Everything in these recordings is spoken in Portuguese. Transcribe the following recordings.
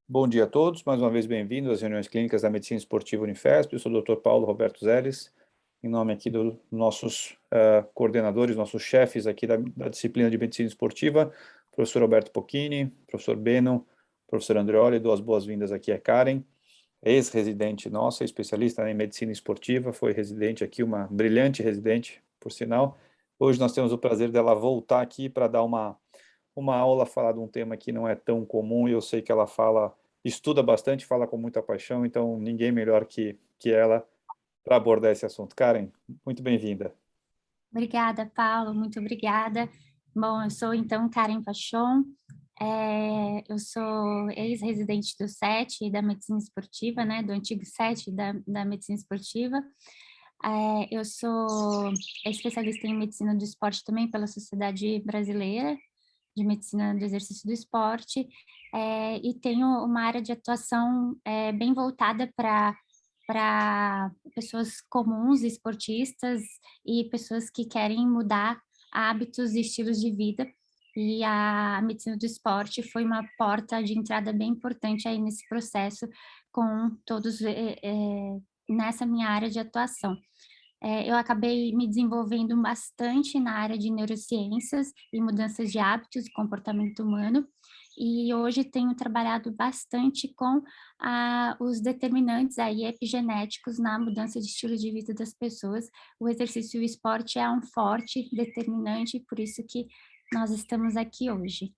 Bom dia a todos, mais uma vez bem-vindos às reuniões clínicas da Medicina Esportiva Unifesp. Eu sou o Dr. Paulo Roberto Zeles, em nome aqui dos nossos coordenadores, nossos chefes aqui da disciplina de Medicina Esportiva, professor Alberto Pocchini, professor Beno, professor Andreoli. Duas boas-vindas aqui a Karen, ex-residente nossa, especialista em Medicina Esportiva, foi residente aqui, uma brilhante residente, por sinal. Hoje nós temos o prazer dela voltar aqui para dar uma aula, falar de um tema que não é tão comum, e eu sei que ela estuda bastante, fala com muita paixão, então ninguém melhor que ela para abordar esse assunto. Karen, muito bem-vinda. Obrigada, Paulo, muito obrigada. Bom, eu sou então Karen Pachon, eu sou ex-residente do SET da Medicina Esportiva, né, do antigo SET da Medicina Esportiva. Eu sou especialista em Medicina do Esporte também pela Sociedade Brasileira de Medicina do Exercício do Esporte, e tenho uma área de atuação bem voltada para pessoas comuns, esportistas e pessoas que querem mudar hábitos e estilos de vida. E a medicina do esporte foi uma porta de entrada bem importante aí nesse processo, com todos nessa minha área de atuação. Eu acabei me desenvolvendo bastante na área de neurociências e mudanças de hábitos e comportamento humano, e hoje tenho trabalhado bastante com os determinantes aí epigenéticos na mudança de estilo de vida das pessoas. O exercício e o esporte é um forte determinante, por isso que nós estamos aqui hoje.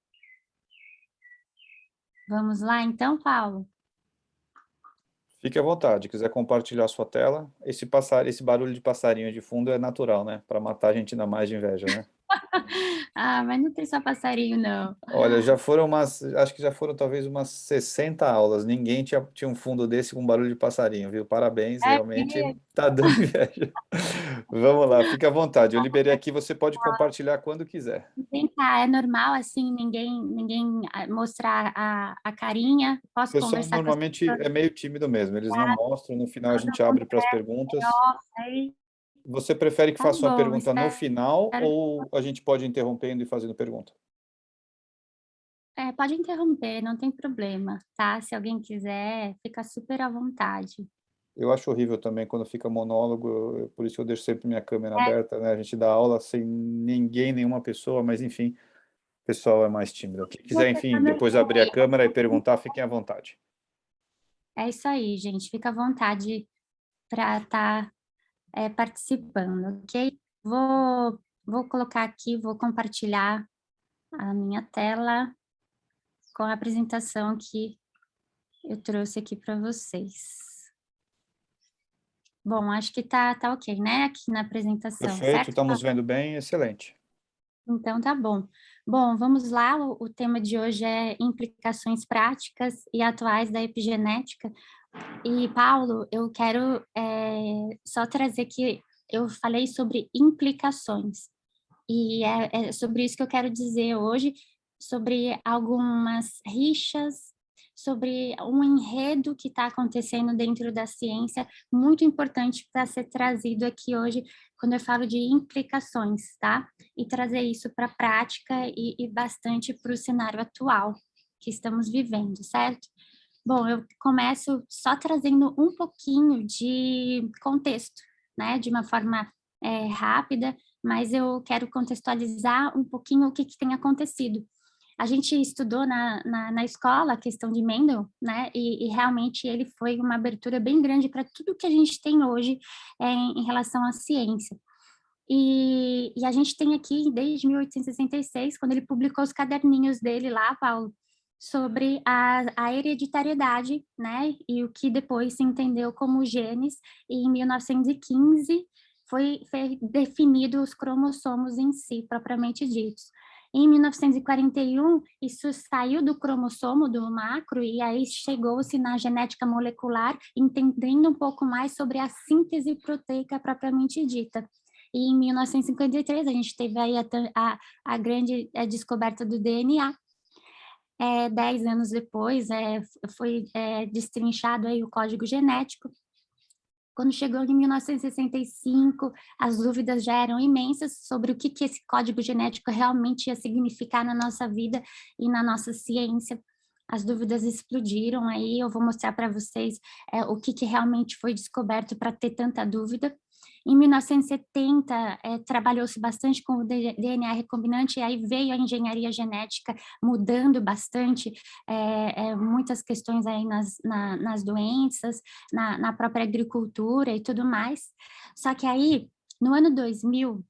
Vamos lá então, Paulo? Fique à vontade, quiser compartilhar a sua tela. Esse barulho de passarinho de fundo é natural, né? Para matar a gente ainda mais de inveja, né? Ah, mas não tem só passarinho, não. Olha, acho que já foram talvez umas 60 aulas. Ninguém tinha um fundo desse com barulho de passarinho, viu? Parabéns, É realmente mesmo? tá dando inveja. Vamos lá, fica à vontade. Eu liberei aqui, você pode compartilhar quando quiser. Vem cá, é normal, assim, ninguém mostrar a carinha? O Posso pessoal conversar com as normalmente pessoas é meio tímido mesmo, eles não mostram, no final a todo gente mundo abre para as perguntas. off aí? Você prefere que Tá faça uma bom, pergunta no espero final que ou a gente pode ir interrompendo e fazendo pergunta? pode interromper, não tem problema, tá? Se alguém quiser, fica super à vontade. Eu acho horrível também quando fica monólogo, por isso que eu deixo sempre minha câmera É, aberta, né? A gente dá aula sem ninguém, nenhuma pessoa, mas enfim, o pessoal é mais tímido. Quem quiser, você tá enfim, depois normal abrir a aí. câmera e perguntar, fiquem à vontade. É isso aí, gente, fica à vontade para estar participando, ok? Vou colocar aqui, vou compartilhar a minha tela com a apresentação que eu trouxe aqui para vocês. Bom, acho que tá ok, né, aqui na apresentação, Perfeito, certo, estamos Paulo? vendo bem, excelente. Então tá bom. Bom, vamos lá, o tema de hoje é implicações práticas e atuais da epigenética. E, Paulo, eu quero só trazer que eu falei sobre implicações, e é sobre isso que eu quero dizer hoje, sobre algumas rixas, sobre um enredo que está acontecendo dentro da ciência, muito importante para ser trazido aqui hoje, quando eu falo de implicações, tá? E trazer isso para a prática e bastante para o cenário atual que estamos vivendo, certo? Bom, eu começo só trazendo um pouquinho de contexto, né, de uma forma rápida, mas eu quero contextualizar um pouquinho o que tem acontecido. A gente estudou na escola a questão de Mendel, né, e realmente ele foi uma abertura bem grande para tudo que a gente tem hoje em relação à ciência. E a gente tem aqui desde 1866, quando ele publicou os caderninhos dele lá, Paulo, sobre a hereditariedade, né, e o que depois se entendeu como genes, e em 1915 foi definido os cromossomos em si, propriamente ditos. Em 1941, isso saiu do cromossomo, do macro, e aí chegou-se na genética molecular, entendendo um pouco mais sobre a síntese proteica propriamente dita. E em 1953, a gente teve aí a grande descoberta do DNA. 10 anos depois, foi destrinchado aí o código genético. Quando chegou em 1965, as dúvidas já eram imensas sobre o que esse código genético realmente ia significar na nossa vida e na nossa ciência. as dúvidas explodiram aí, eu vou mostrar para vocês o que realmente foi descoberto para ter tanta dúvida. Em 1970, trabalhou-se bastante com o DNA recombinante, e aí veio a engenharia genética mudando bastante muitas questões aí nas doenças, na própria agricultura e tudo mais. Só que aí, no ano 2000,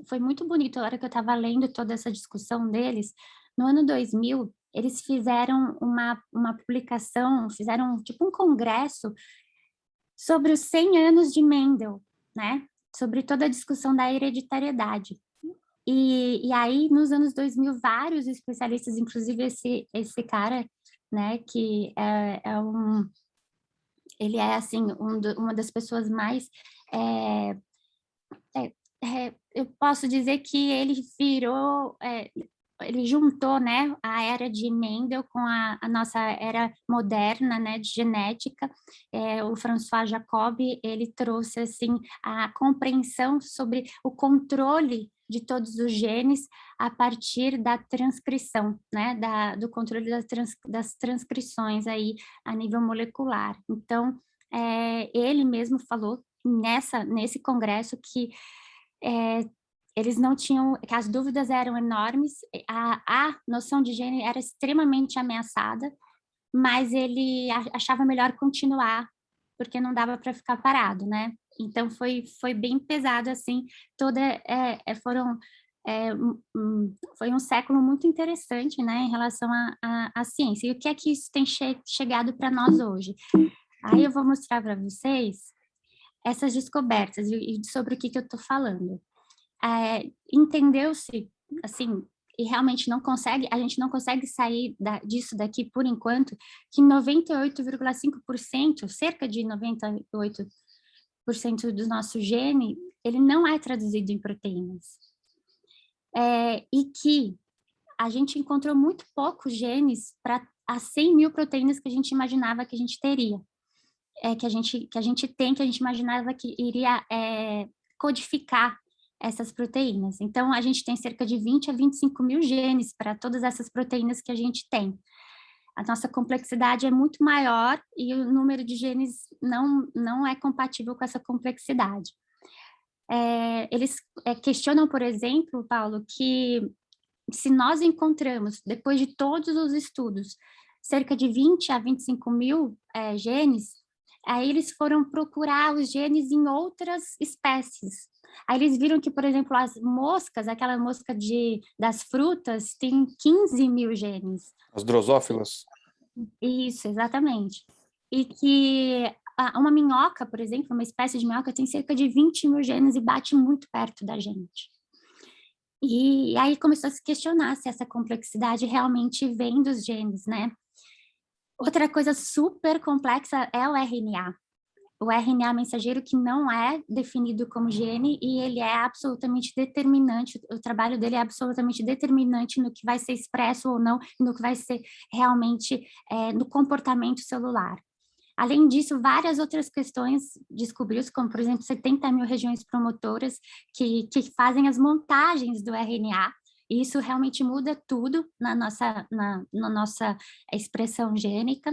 foi muito bonito a hora que eu estava lendo toda essa discussão deles. No ano 2000, eles fizeram uma publicação, fizeram tipo um congresso sobre os 100 anos de Mendel, né? Sobre toda a discussão da hereditariedade. E aí, nos anos 2000, vários especialistas, inclusive esse cara, né, que ele é, assim, uma das pessoas mais... eu posso dizer que ele virou... ele juntou, né, a era de Mendel com a nossa era moderna, né, de genética. O François Jacob, ele trouxe, assim, a compreensão sobre o controle de todos os genes a partir da transcrição, né, do controle das transcrições aí a nível molecular. Então, ele mesmo falou nesse congresso que eles não tinham, que as dúvidas eram enormes, a noção de gênero era extremamente ameaçada, mas ele achava melhor continuar, porque não dava para ficar parado, né? Então foi bem pesado, assim, foi um século muito interessante, né, em relação à ciência. E o que é que isso tem chegado para nós hoje? Aí eu vou mostrar para vocês essas descobertas e sobre o que eu estou falando. Entendeu-se, assim, e realmente a gente não consegue sair disso daqui por enquanto, que 98,5%, cerca de 98% do nosso gene, ele não é traduzido em proteínas. E que a gente encontrou muito poucos genes para as 100 mil proteínas que a gente imaginava que a gente teria. Que a gente imaginava que iria codificar essas proteínas. Então, a gente tem cerca de 20 a 25 mil genes para todas essas proteínas que a gente tem. A nossa complexidade é muito maior e o número de genes não é compatível com essa complexidade. Eles questionam, por exemplo, Paulo, que se nós encontramos, depois de todos os estudos, cerca de 20 a 25 mil genes, aí eles foram procurar os genes em outras espécies. Aí eles viram que, por exemplo, as moscas, aquela mosca das frutas, tem 15 mil genes. As drosófilas. Isso, exatamente. E que uma minhoca, por exemplo, uma espécie de minhoca, tem cerca de 20 mil genes e bate muito perto da gente. E aí começou a se questionar se essa complexidade realmente vem dos genes, né? Outra coisa super complexa é o RNA. O RNA mensageiro, que não é definido como gene, e ele é absolutamente determinante, o trabalho dele é absolutamente determinante no que vai ser expresso ou não, no que vai ser realmente no comportamento celular. Além disso, várias outras questões descobriu-se, como, por exemplo, 70 mil regiões promotoras que fazem as montagens do RNA, e isso realmente muda tudo na nossa expressão gênica.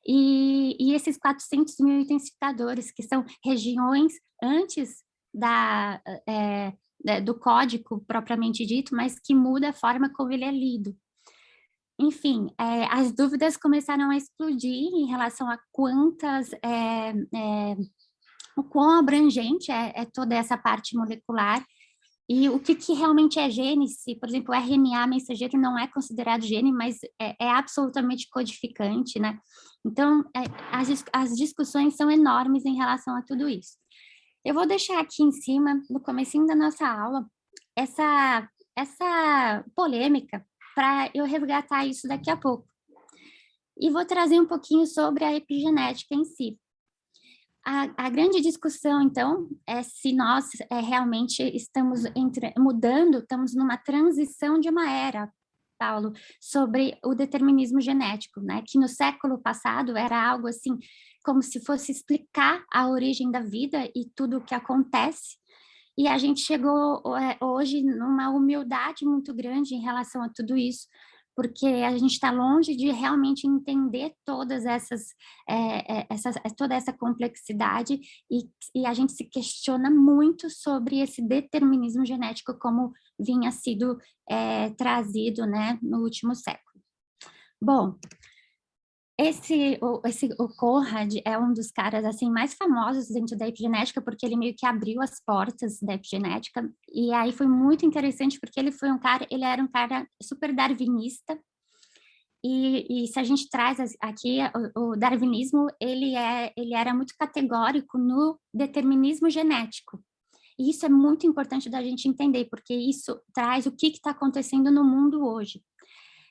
E esses 400 mil intensificadores, que são regiões antes do código propriamente dito, mas que muda a forma como ele é lido. Enfim, as dúvidas começaram a explodir em relação a o quão abrangente é toda essa parte molecular e o que realmente é gene. Se, por exemplo, o RNA mensageiro não é considerado gene, mas é absolutamente codificante, né? Então, as discussões são enormes em relação a tudo isso. Eu vou deixar aqui em cima, no comecinho da nossa aula, essa polêmica, para eu resgatar isso daqui a pouco. E vou trazer um pouquinho sobre a epigenética em si. A grande discussão, então, é se nós realmente estamos mudando, estamos numa transição de uma era, Paulo, sobre o determinismo genético, né? Que no século passado era algo assim, como se fosse explicar a origem da vida e tudo o que acontece, e a gente chegou hoje numa humildade muito grande em relação a tudo isso, porque a gente está longe de realmente entender todas toda essa complexidade e a gente se questiona muito sobre esse determinismo genético como vinha sido trazido, né, no último século. Bom, o Conrad é um dos caras assim mais famosos dentro da epigenética, porque ele meio que abriu as portas da epigenética, e aí foi muito interessante porque ele era um cara super darwinista, e se a gente traz aqui o darwinismo, ele era muito categórico no determinismo genético. E isso é muito importante da gente entender, porque isso traz o que está acontecendo no mundo hoje.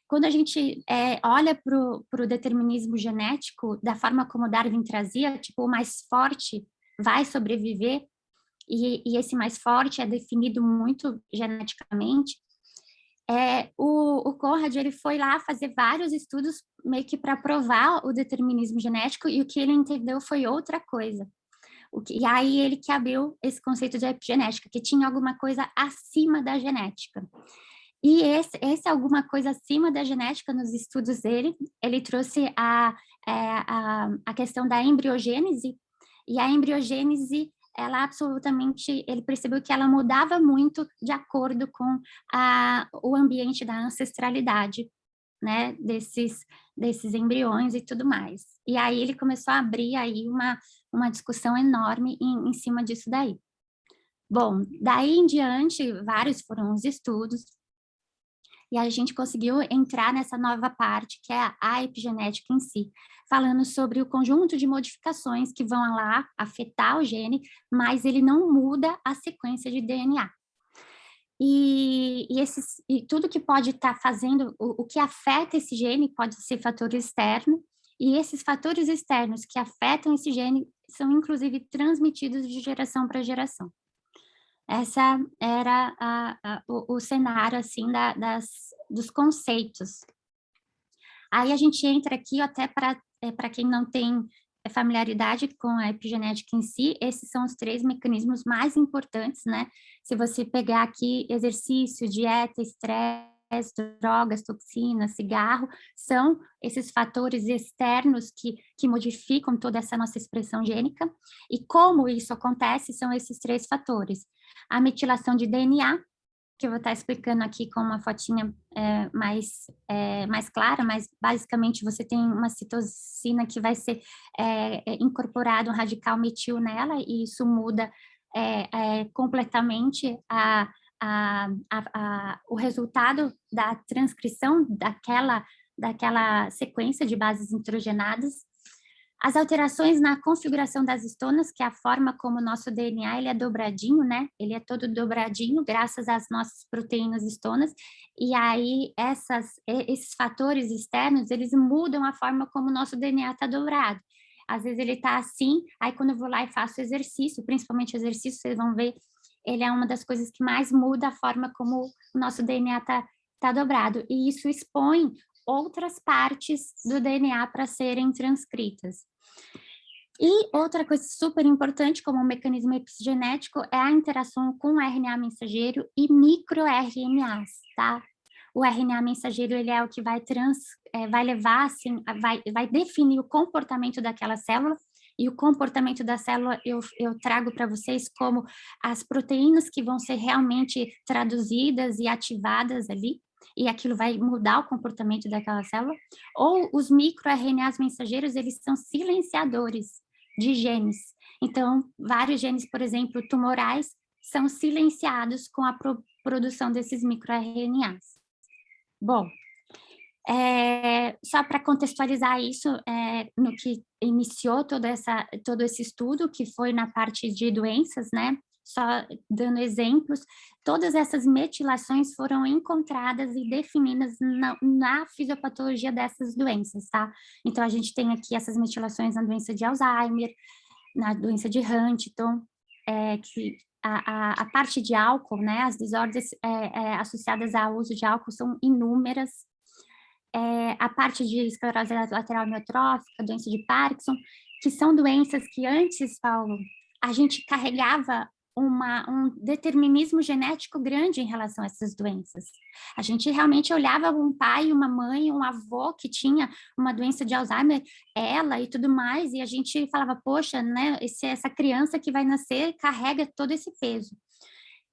Quando a gente olha para o determinismo genético, da forma como Darwin trazia, tipo, o mais forte vai sobreviver, e esse mais forte é definido muito geneticamente, o Conrad ele foi lá fazer vários estudos meio que para provar o determinismo genético, e o que ele entendeu foi outra coisa. E aí ele que abriu esse conceito de epigenética, que tinha alguma coisa acima da genética. E esse alguma coisa acima da genética nos estudos dele, ele trouxe a questão da embriogênese, e a embriogênese, ela absolutamente, ele percebeu que ela mudava muito de acordo com o ambiente da ancestralidade, né, desses embriões e tudo mais. E aí ele começou a abrir aí uma discussão enorme em cima disso daí. Bom, daí em diante, vários foram os estudos, e a gente conseguiu entrar nessa nova parte, que é a epigenética em si, falando sobre o conjunto de modificações que vão lá afetar o gene, mas ele não muda a sequência de DNA. E tudo que pode estar fazendo, o que afeta esse gene pode ser fator externo, e esses fatores externos que afetam esse gene são, inclusive, transmitidos de geração para geração. Essa era o cenário, assim, dos conceitos. Aí a gente entra aqui até para quem não tem familiaridade com a epigenética em si, esses são os 3 mecanismos mais importantes, né? Se você pegar aqui exercício, dieta, estresse, drogas, toxinas, cigarro, são esses fatores externos que modificam toda essa nossa expressão gênica. E como isso acontece, são esses 3 fatores. A metilação de DNA, que eu vou estar explicando aqui com uma fotinha mais clara, mas basicamente você tem uma citosina que vai ser incorporado um radical metil nela, e isso muda completamente o resultado da transcrição daquela sequência de bases nitrogenadas. As alterações na configuração das histonas, que é a forma como o nosso DNA ele é dobradinho, né? Ele é todo dobradinho graças às nossas proteínas histonas, e aí esses fatores externos, eles mudam a forma como o nosso DNA está dobrado. Às vezes ele está assim, aí quando eu vou lá e faço exercício, principalmente exercício, vocês vão ver, ele é uma das coisas que mais muda a forma como o nosso DNA tá dobrado, e isso expõe outras partes do DNA para serem transcritas. E outra coisa super importante, como um mecanismo epigenético, é a interação com o RNA mensageiro e microRNAs, tá? O RNA mensageiro, ele é o que vai levar, assim, vai definir o comportamento daquela célula, e o comportamento da célula eu trago para vocês como as proteínas que vão ser realmente traduzidas e ativadas ali, e aquilo vai mudar o comportamento daquela célula, ou os microRNAs mensageiros, eles são silenciadores de genes. Então, vários genes, por exemplo, tumorais, são silenciados com a produção desses microRNAs. Bom, só para contextualizar isso, no que iniciou todo esse estudo, que foi na parte de doenças, né? Só dando exemplos, todas essas metilações foram encontradas e definidas na fisiopatologia dessas doenças, tá? Então, a gente tem aqui essas metilações na doença de Alzheimer, na doença de Huntington, que a parte de álcool, né, as desordens associadas ao uso de álcool são inúmeras, a parte de esclerose lateral amiotrófica, doença de Parkinson, que são doenças que antes, Paulo, a gente carregava um determinismo genético grande em relação a essas doenças. A gente realmente olhava um pai, uma mãe, um avô que tinha uma doença de Alzheimer, ela e tudo mais, e a gente falava, poxa, né, essa criança que vai nascer carrega todo esse peso.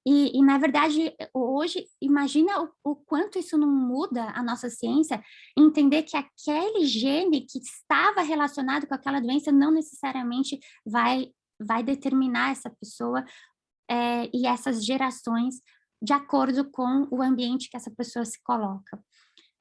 E na verdade, hoje, imagina o quanto isso não muda a nossa ciência, entender que aquele gene que estava relacionado com aquela doença não necessariamente vai determinar essa pessoa e essas gerações de acordo com o ambiente que essa pessoa se coloca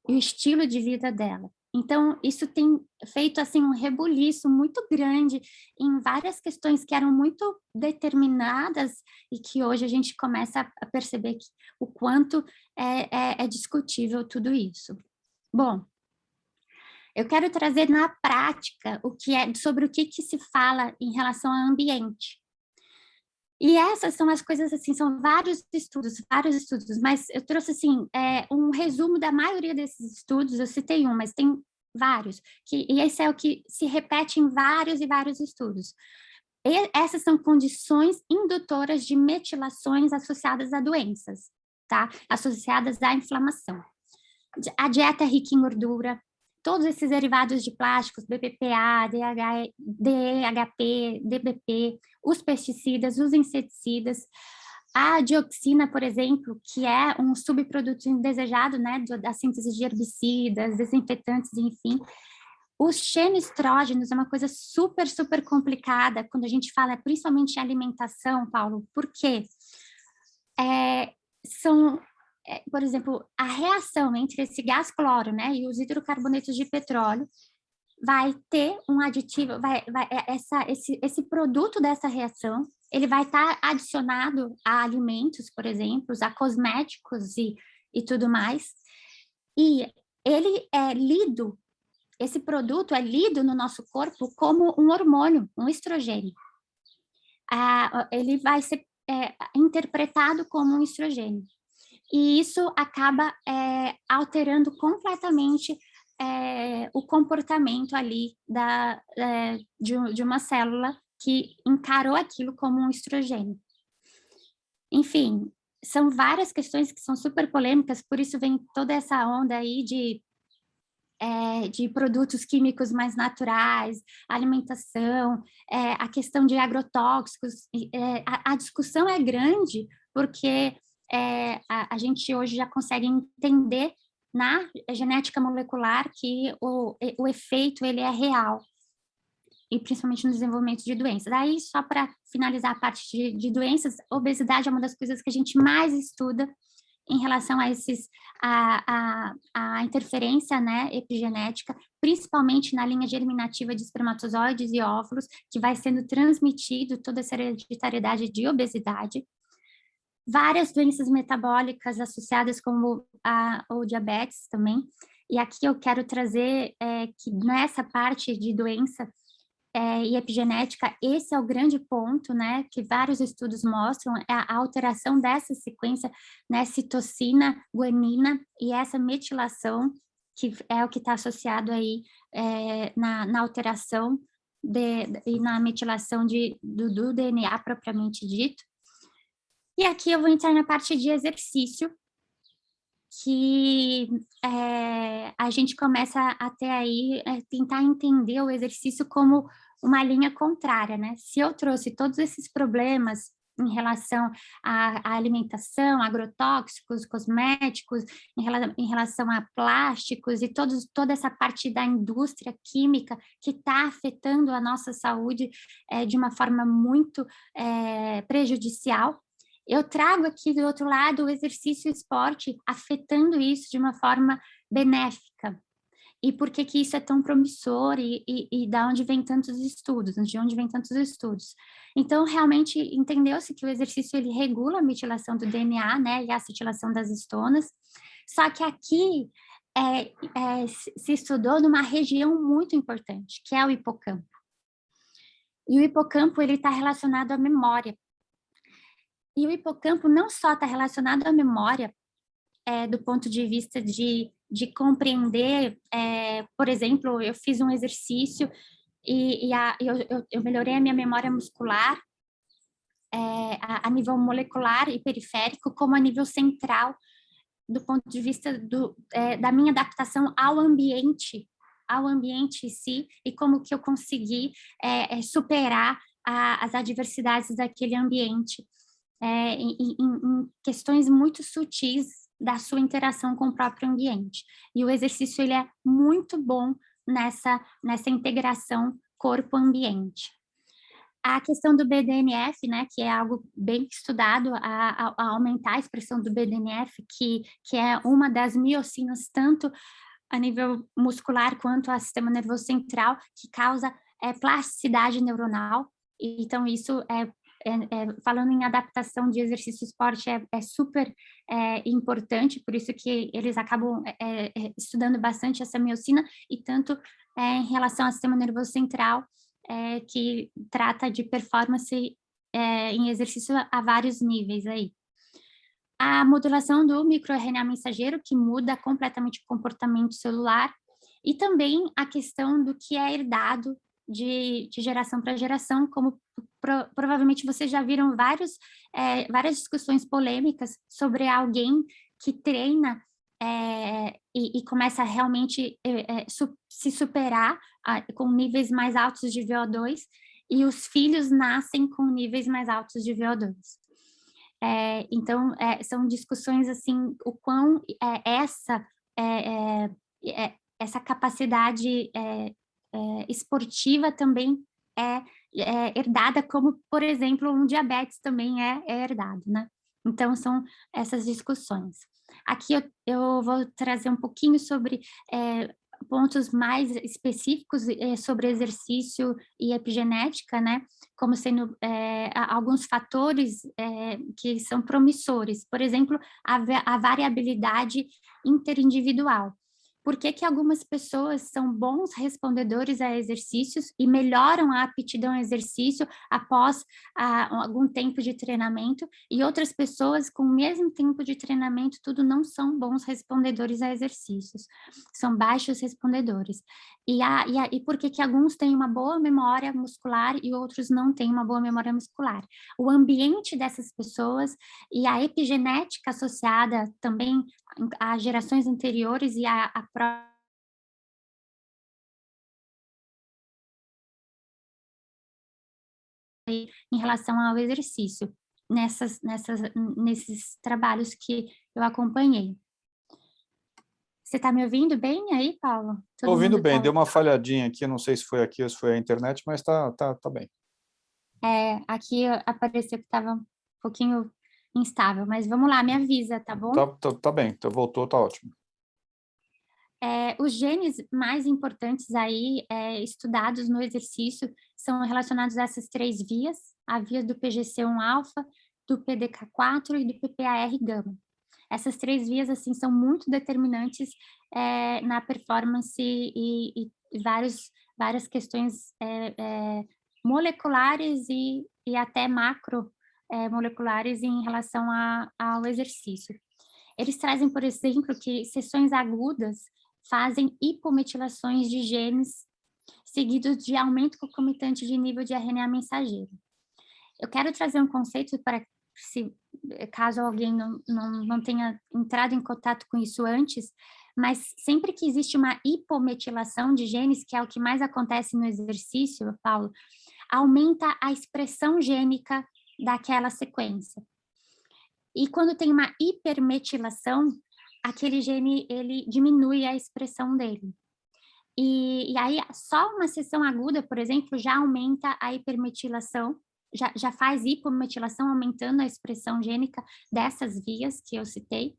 e o estilo de vida dela. Então, isso tem feito assim um rebuliço muito grande em várias questões que eram muito determinadas e que hoje a gente começa a perceber o quanto é discutível tudo isso. Bom, eu quero trazer na prática sobre o que se fala em relação ao ambiente. E essas são as coisas, assim, são vários estudos, mas eu trouxe, assim, um resumo da maioria desses estudos, eu citei um, mas tem vários, e esse é o que se repete em vários e vários estudos. Essas são condições indutoras de metilações associadas a doenças, tá? Associadas à inflamação. A dieta rica em gordura, todos esses derivados de plásticos, BPPA, DHP, DBP, os pesticidas, os inseticidas, a dioxina, por exemplo, que é um subproduto indesejado, né, da síntese de herbicidas, desinfetantes, enfim. Os xenoestrógenos é uma coisa super, super complicada quando a gente fala principalmente em alimentação, Paulo, porque por exemplo, a reação entre esse gás cloro, né, e os hidrocarbonetos de petróleo vai ter um aditivo, esse produto dessa reação, ele vai estar adicionado a alimentos, por exemplo, a cosméticos e tudo mais, e ele esse produto é lido no nosso corpo como um hormônio, um estrogênio. Ele vai ser interpretado como um estrogênio. E isso acaba alterando completamente o comportamento ali de uma célula que encarou aquilo como um estrogênio. Enfim, são várias questões que são super polêmicas, por isso vem toda essa onda aí de produtos químicos mais naturais, alimentação, a questão de agrotóxicos. A discussão é grande, porque a gente hoje já consegue entender na genética molecular que o efeito ele é real, e principalmente no desenvolvimento de doenças. Aí, só para finalizar a parte de doenças, obesidade é uma das coisas que a gente mais estuda em relação a interferência, né, epigenética, principalmente na linha germinativa de espermatozoides e óvulos, que vai sendo transmitido toda essa hereditariedade de obesidade. Várias doenças metabólicas associadas como o diabetes também. E aqui eu quero trazer que nessa parte de doença e epigenética, esse é o grande ponto, né, que vários estudos mostram, é a alteração dessa sequência, né, citocina, guanina, e essa metilação, que é o que está associado aí na alteração e na metilação do DNA propriamente dito. E aqui eu vou entrar na parte de exercício, que a gente começa até aí tentar entender o exercício como uma linha contrária, né? Se eu trouxe todos esses problemas em relação à alimentação, agrotóxicos, cosméticos, em relação a plásticos e toda essa parte da indústria química que está afetando a nossa saúde de uma forma muito prejudicial, eu trago aqui do outro lado o exercício e o esporte afetando isso de uma forma benéfica. E por que isso é tão promissor e de onde vem tantos estudos, Então, realmente, entendeu-se que o exercício ele regula a metilação do DNA, né, e a acetilação das histonas, só que aqui se estudou numa região muito importante, que é o hipocampo. E o hipocampo, ele está relacionado à memória. E o hipocampo não só está relacionado à memória, do ponto de vista de compreender, por exemplo, eu fiz um exercício e eu melhorei a minha memória muscular, a nível molecular e periférico, como a nível central, do ponto de vista da minha adaptação ao ambiente em si, e como que eu consegui superar as adversidades daquele ambiente, em questões muito sutis da sua interação com o próprio ambiente. E o exercício ele é muito bom nessa integração corpo-ambiente. A questão do BDNF, né, que é algo bem estudado, a aumentar a expressão do BDNF, que é uma das miocinas, tanto a nível muscular quanto ao sistema nervoso central, que causa plasticidade neuronal. Então, isso falando em adaptação de exercício esporte, é super importante, por isso que eles acabam estudando bastante essa miocina, e tanto em relação ao sistema nervoso central, que trata de performance em exercício a vários níveis aí. A modulação do microRNA mensageiro, que muda completamente o comportamento celular, e também a questão do que é herdado de geração para geração, como provavelmente vocês já viram várias discussões polêmicas sobre alguém que treina e começa a realmente se superar com níveis mais altos de VO2, e os filhos nascem com níveis mais altos de VO2. Então, são discussões assim, o quão essa capacidade esportiva também é herdada, como, por exemplo, um diabetes também é herdado, né? Então, são essas discussões. Aqui eu vou trazer um pouquinho sobre pontos mais específicos sobre exercício e epigenética, né? Como sendo alguns fatores que são promissores. Por exemplo, a variabilidade interindividual. Por que algumas pessoas são bons respondedores a exercícios e melhoram a aptidão ao exercício após algum tempo de treinamento, e outras pessoas com o mesmo tempo de treinamento tudo não são bons respondedores a exercícios, são baixos respondedores. E por que alguns têm uma boa memória muscular e outros não têm uma boa memória muscular? O ambiente dessas pessoas e a epigenética associada também a gerações anteriores e a própria em relação ao exercício, nesses trabalhos que eu acompanhei. Você está me ouvindo bem aí, Paulo? Estou ouvindo bem, deu uma falhadinha aqui, não sei se foi aqui ou se foi a internet, mas tá bem. Aqui apareceu que estava um pouquinho instável, mas vamos lá, me avisa, tá bom? Tá bem, então voltou, tá ótimo. Os genes mais importantes aí estudados no exercício são relacionados a essas 3 vias, a via do PGC1-alfa, do PDK4 e do PPAR-gama. Essas 3 vias, assim, são muito determinantes na performance e várias questões moleculares e até macro moleculares em relação ao exercício. Eles trazem, por exemplo, que sessões agudas fazem hipometilações de genes seguidos de aumento concomitante de nível de RNA mensageiro. Eu quero trazer um conceito para, caso alguém não tenha entrado em contato com isso antes, mas sempre que existe uma hipometilação de genes, que é o que mais acontece no exercício, Paulo, aumenta a expressão gênica daquela sequência. E quando tem uma hipermetilação, aquele gene, ele diminui a expressão dele. E aí, só uma sessão aguda, por exemplo, já aumenta a hipermetilação, já faz hipometilação, aumentando a expressão gênica dessas vias que eu citei.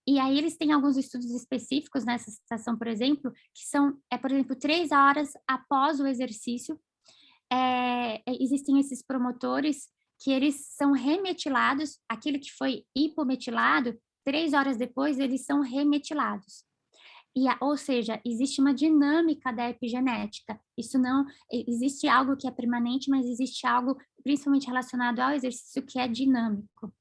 E aí eles têm alguns estudos específicos nessa situação, por exemplo, que são, por exemplo, 3 horas após o exercício, existem esses promotores que eles são remetilados, aquilo que foi hipometilado, 3 horas depois eles são remetilados. Ou seja, existe uma dinâmica da epigenética. Isso não existe algo que é permanente, mas existe algo principalmente relacionado ao exercício que é dinâmico.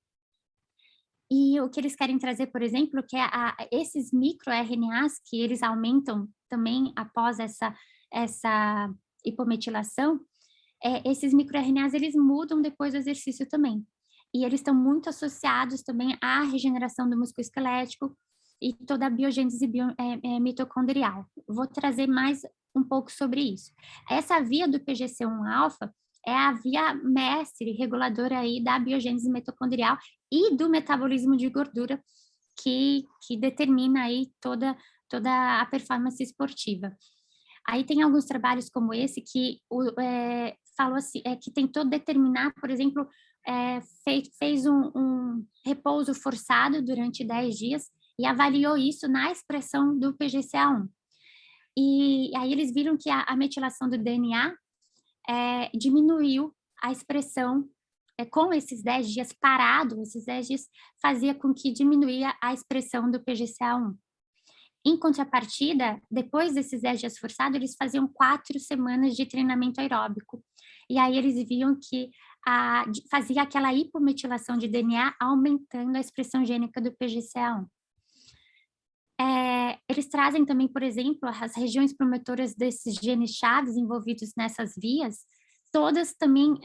E o que eles querem trazer, por exemplo, que é esses microRNAs que eles aumentam também após essa hipometilação, esses microRNAs, eles mudam depois do exercício também. E eles estão muito associados também à regeneração do músculo esquelético e toda a biogênese mitocondrial. Vou trazer mais um pouco sobre isso. Essa via do PGC1-alfa é a via mestre reguladora aí da biogênese mitocondrial e do metabolismo de gordura que determina aí toda a performance esportiva. Aí tem alguns trabalhos como esse que falou assim, que tentou determinar, por exemplo, fez um repouso forçado durante 10 dias e avaliou isso na expressão do PGCA1. E aí eles viram que a metilação do DNA diminuiu a expressão com esses 10 dias parado, esses 10 dias fazia com que diminuía a expressão do PGCA1. Em contrapartida, depois desses 10 dias forçados, eles faziam 4 semanas de treinamento aeróbico. E aí eles viam que fazia aquela hipometilação de DNA, aumentando a expressão gênica do PGCA1. Eles trazem também, por exemplo, as regiões promotoras desses genes chaves envolvidos nessas vias, todas também,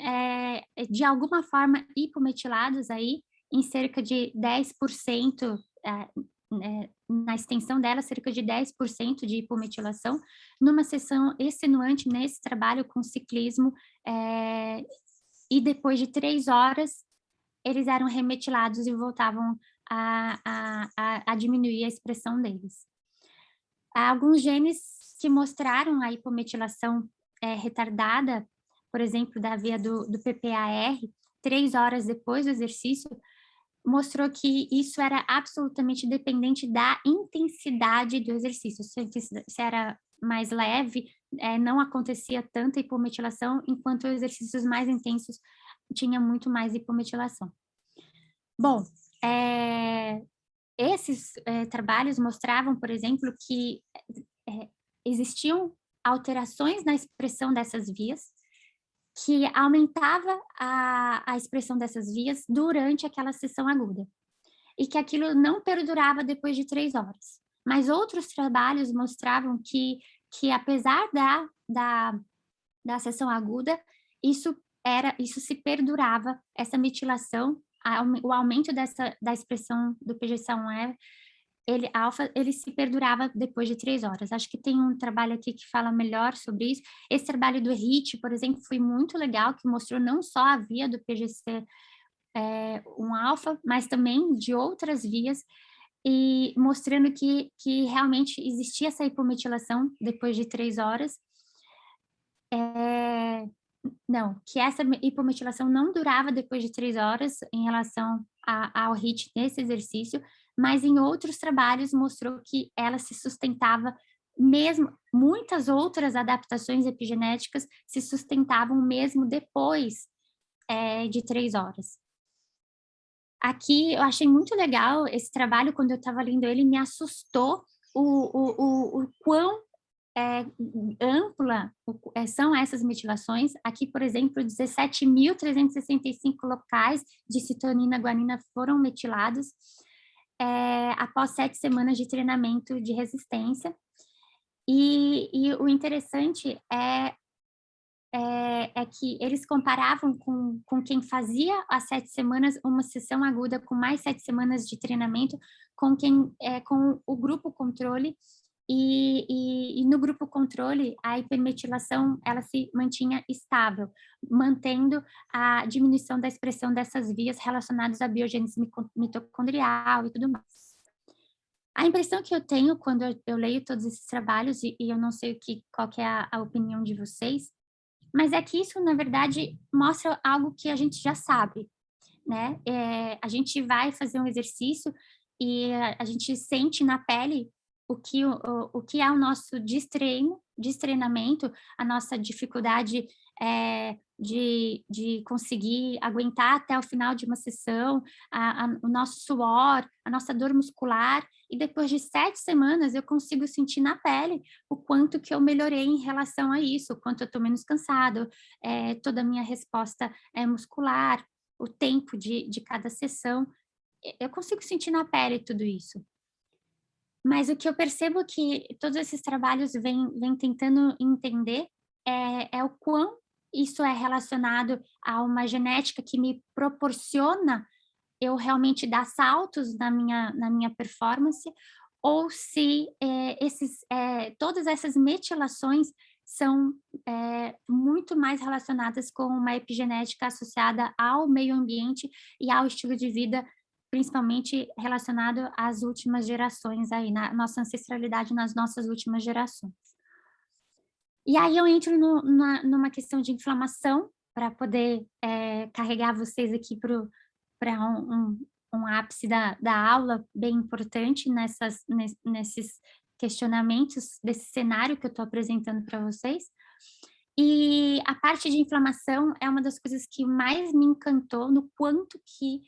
de alguma forma, hipometiladas aí, em cerca de 10%, na extensão dela, cerca de 10% de hipometilação, numa sessão extenuante nesse trabalho com ciclismo, e depois de 3 horas, eles eram remetilados e voltavam a diminuir a expressão deles. Há alguns genes que mostraram a hipometilação retardada, por exemplo, da via do PPAR, 3 horas depois do exercício, mostrou que isso era absolutamente dependente da intensidade do exercício. Se era mais leve, não acontecia tanta hipometilação, enquanto exercícios mais intensos tinha muito mais hipometilação. Bom, esses trabalhos mostravam, por exemplo, que existiam alterações na expressão dessas vias, que aumentava a expressão dessas vias durante aquela sessão aguda, e que aquilo não perdurava depois de 3 horas. Mas outros trabalhos mostravam que apesar da sessão aguda, isso se perdurava, essa metilação, o aumento da expressão do PGCA1 alfa, ele se perdurava depois de 3 horas. Acho que tem um trabalho aqui que fala melhor sobre isso. Esse trabalho do HIT, por exemplo, foi muito legal, que mostrou não só a via do PGC1-alfa, mas também de outras vias, e mostrando que realmente existia essa hipometilação depois de 3 horas. Não, que essa hipometilação não durava depois de 3 horas em relação ao HIT nesse exercício, mas em outros trabalhos mostrou que ela se sustentava, mesmo muitas outras adaptações epigenéticas se sustentavam mesmo depois de 3 horas. Aqui eu achei muito legal esse trabalho, quando eu estava lendo ele, me assustou o quão ampla são essas metilações. Aqui, por exemplo, 17.365 locais de citonina guanina foram metilados após 7 semanas de treinamento de resistência. E o interessante é que eles comparavam com quem fazia as 7 semanas, uma sessão aguda com mais 7 semanas de treinamento, com o grupo controle. E no grupo controle, a hipermetilação, ela se mantinha estável, mantendo a diminuição da expressão dessas vias relacionadas à biogênese mitocondrial e tudo mais. A impressão que eu tenho quando eu leio todos esses trabalhos, e eu não sei qual que é a opinião de vocês, mas é que isso, na verdade, mostra algo que a gente já sabe, né? A gente vai fazer um exercício e a gente sente na pele o que é o nosso destreinamento, a nossa dificuldade de conseguir aguentar até o final de uma sessão, o nosso suor, a nossa dor muscular, e depois de 7 semanas eu consigo sentir na pele o quanto que eu melhorei em relação a isso, o quanto eu estou menos cansado, toda a minha resposta muscular, o tempo de cada sessão, eu consigo sentir na pele tudo isso. Mas o que eu percebo que todos esses trabalhos vêm tentando entender é o quão isso é relacionado a uma genética que me proporciona eu realmente dar saltos na minha performance, ou se todas essas metilações são muito mais relacionadas com uma epigenética associada ao meio ambiente e ao estilo de vida, principalmente relacionado às últimas gerações aí, na nossa ancestralidade nas nossas últimas gerações. E aí eu entro numa questão de inflamação, para poder carregar vocês aqui para um ápice da aula bem importante nesses questionamentos desse cenário que eu estou apresentando para vocês. E a parte de inflamação é uma das coisas que mais me encantou no quanto que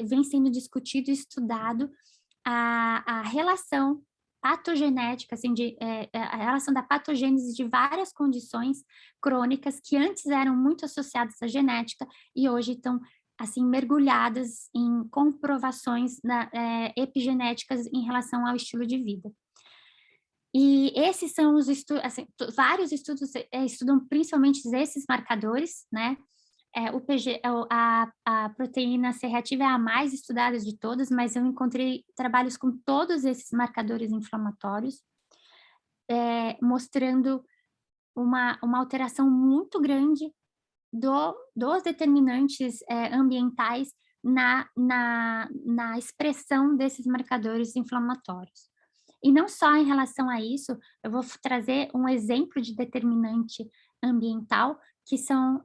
vem sendo discutido e estudado a relação patogenética, assim, a relação da patogênese de várias condições crônicas que antes eram muito associadas à genética e hoje estão assim mergulhadas em comprovações epigenéticas em relação ao estilo de vida. E esses são os estudos, assim, vários estudos estudam principalmente esses marcadores, né? A proteína C reativa é a mais estudada de todas, mas eu encontrei trabalhos com todos esses marcadores inflamatórios, mostrando uma alteração muito grande dos determinantes ambientais na expressão desses marcadores inflamatórios. E não só em relação a isso, eu vou trazer um exemplo de determinante ambiental, que são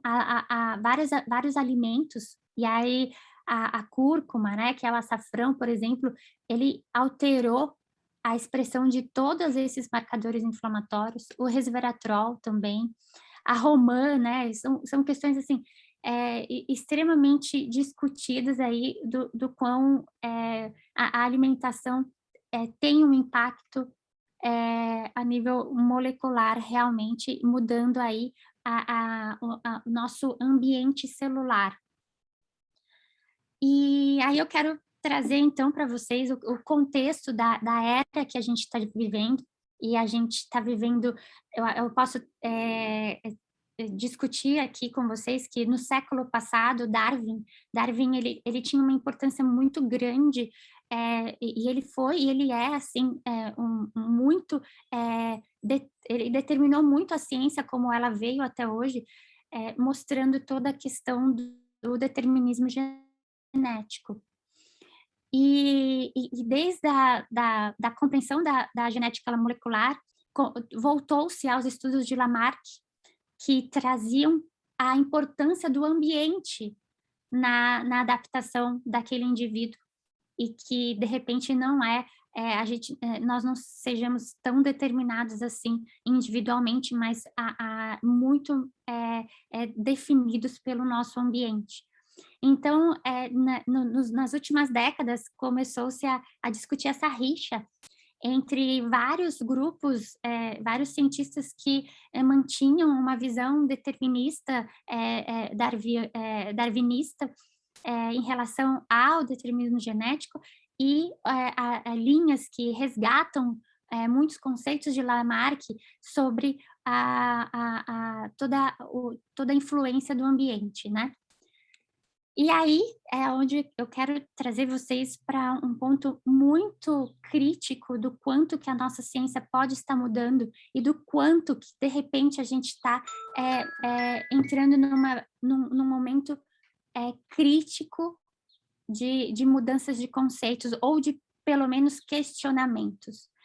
vários alimentos, e aí a cúrcuma, né, que é o açafrão, por exemplo, ele alterou a expressão de todos esses marcadores inflamatórios, o resveratrol também, a romã, né, são questões assim, extremamente discutidas aí do quão a alimentação tem um impacto a nível molecular, realmente, mudando aí o nosso ambiente celular. E aí eu quero trazer, então, para vocês o contexto da era que a gente está vivendo, e a gente está vivendo, eu posso discutir aqui com vocês que no século passado, Darwin ele tinha uma importância muito grande, e ele é, assim, muito, ele determinou muito a ciência como ela veio até hoje, mostrando toda a questão do determinismo genético. E desde da compreensão da genética molecular, voltou-se aos estudos de Lamarck, que traziam a importância do ambiente na adaptação daquele indivíduo, e que, de repente, não nós não sejamos tão determinados assim individualmente, mas muito definidos pelo nosso ambiente. Então, nas últimas décadas, começou-se a discutir essa rixa entre vários grupos, vários cientistas que mantinham uma visão determinista, darwinista, em relação ao determinismo genético, e linhas que resgatam muitos conceitos de Lamarck sobre toda a influência do ambiente, né? E aí é onde eu quero trazer vocês para um ponto muito crítico do quanto que a nossa ciência pode estar mudando e do quanto que, de repente, a gente está entrando num momento crítico de mudanças de conceitos ou de, pelo menos, questionamentos.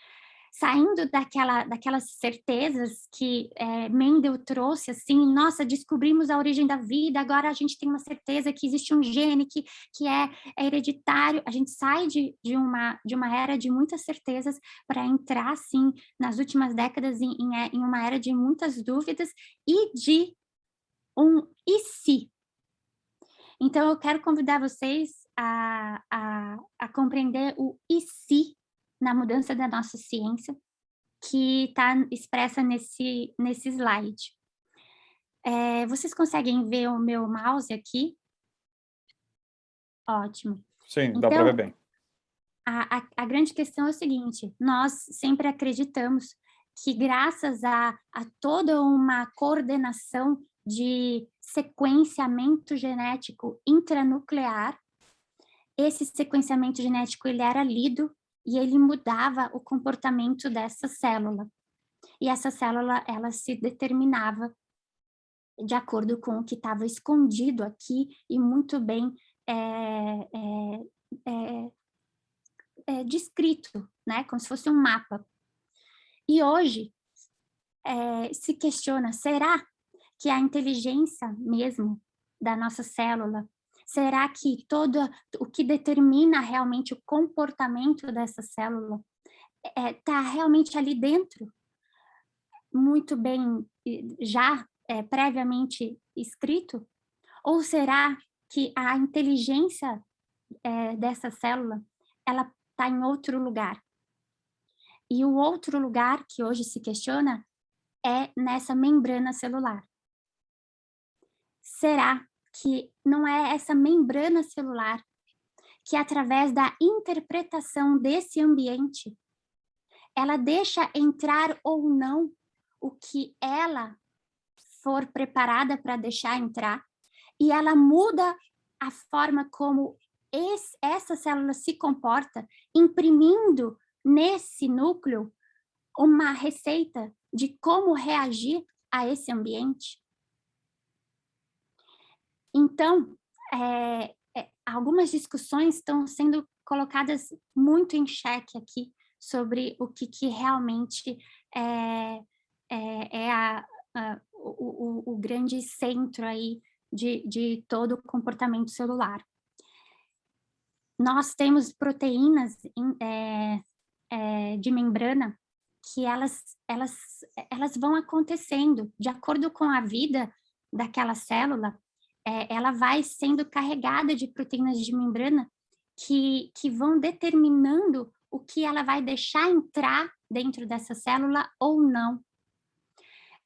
Saindo daquelas certezas que Mendel trouxe, assim, nossa, descobrimos a origem da vida, agora a gente tem uma certeza que existe um gene que é hereditário. A gente sai de uma era de muitas certezas para entrar, assim, nas últimas décadas em uma era de muitas dúvidas e de um e se. Então, eu quero convidar vocês a compreender o e se na mudança da nossa ciência, que está expressa nesse slide. Vocês conseguem ver o meu mouse aqui? Ótimo. Sim, dá para ver bem. A grande questão é o seguinte: nós sempre acreditamos que, graças a toda uma coordenação de sequenciamento genético intranuclear. Esse sequenciamento genético ele era lido e ele mudava o comportamento dessa célula. E essa célula, ela se determinava de acordo com o que estava escondido aqui e muito bem descrito, né? Como se fosse um mapa. E hoje se questiona, será que a inteligência mesmo da nossa célula, será que todo o que determina realmente o comportamento dessa célula está realmente ali dentro, muito bem já previamente escrito? Ou será que a inteligência dessa célula, ela está em outro lugar? E o outro lugar que hoje se questiona é nessa membrana celular. Será que não é essa membrana celular que, através da interpretação desse ambiente, ela deixa entrar ou não o que ela for preparada para deixar entrar, e ela muda a forma como essa célula se comporta, imprimindo nesse núcleo uma receita de como reagir a esse ambiente? Então, algumas discussões estão sendo colocadas muito em xeque aqui sobre o que realmente o grande centro aí de todo o comportamento celular. Nós temos proteínas de membrana que elas vão acontecendo de acordo com a vida daquela célula. Ela vai sendo carregada de proteínas de membrana que vão determinando o que ela vai deixar entrar dentro dessa célula ou não.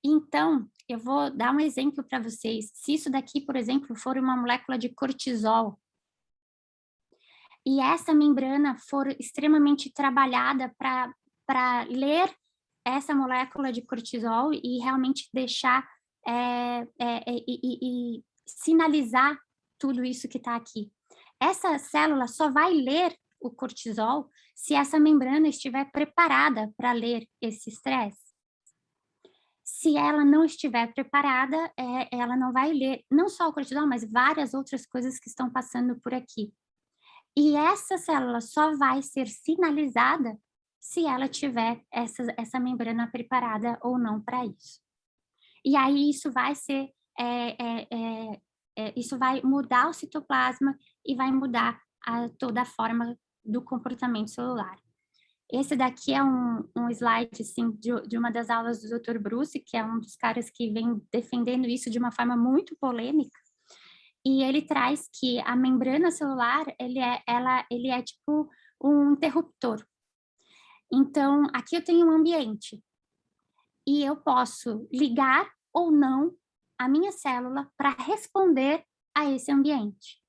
Então, eu vou dar um exemplo para vocês. Se isso daqui, por exemplo, for uma molécula de cortisol, e essa membrana for extremamente trabalhada para ler essa molécula de cortisol e realmente deixar e sinalizar tudo isso que está aqui. Essa célula só vai ler o cortisol se essa membrana estiver preparada para ler esse estresse. Se ela não estiver preparada, ela não vai ler não só o cortisol, mas várias outras coisas que estão passando por aqui. E essa célula só vai ser sinalizada se ela tiver essa membrana preparada ou não para isso. E aí isso vai ser, isso vai mudar o citoplasma e vai mudar toda a forma do comportamento celular. Esse daqui é um slide assim, de uma das aulas do Dr. Bruce, que é um dos caras que vem defendendo isso de uma forma muito polêmica. E ele traz que a membrana celular, ele é tipo um interruptor. Então, aqui eu tenho um ambiente e eu posso ligar ou não a minha célula para responder a esse ambiente.